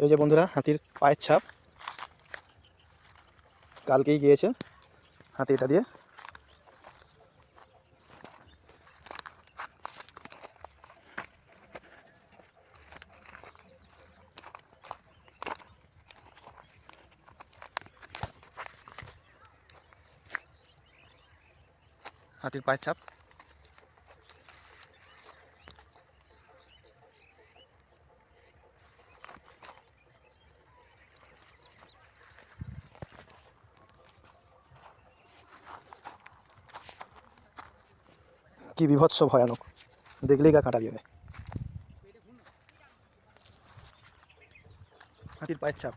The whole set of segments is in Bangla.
এই যে বন্ধুরা, হাতির পায়ের ছাপ কালকেই গিয়েছে হাতি এটা দিয়ে। হাতির পায়ের ছাপ কি বিভৎস ভয়ানক, দেখলেই গা কাটা যাবে। হাতির পায়ের ছাপ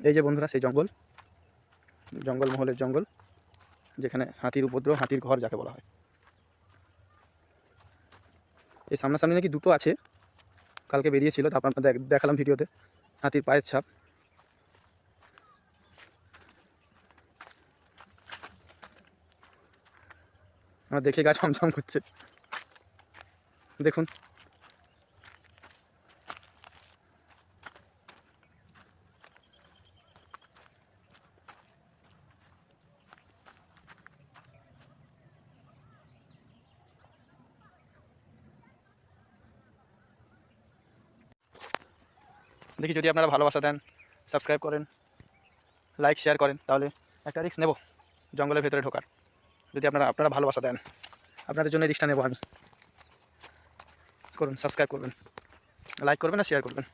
এই যে বন্ধুরা, সেই জঙ্গলমহলের জঙ্গল, যেখানে হাতির উপদ্রব, হাতির ঘর যাকে বলা হয়। এই সামনাসামনি নাকি দুটো আছে, কালকে বেরিয়েছিল, তারপর দেখালাম ভিডিওতে। হাতির পায়ের ছাপ আমার দেখে গা ছমছম করছে, দেখুন। দেখি যদি আপনারা ভালোবাসা দেন, সাবস্ক্রাইব করেন, লাইক শেয়ার করেন, তাহলে একটা রিস্ক নেব জঙ্গলের ভেতরে ঢোকার। যদি আপনারা ভালোবাসা দেন, আপনাদের জন্য রিস্কটা নেব আমি। করুন, সাবস্ক্রাইব করবেন, লাইক করবেন আর শেয়ার করবেন।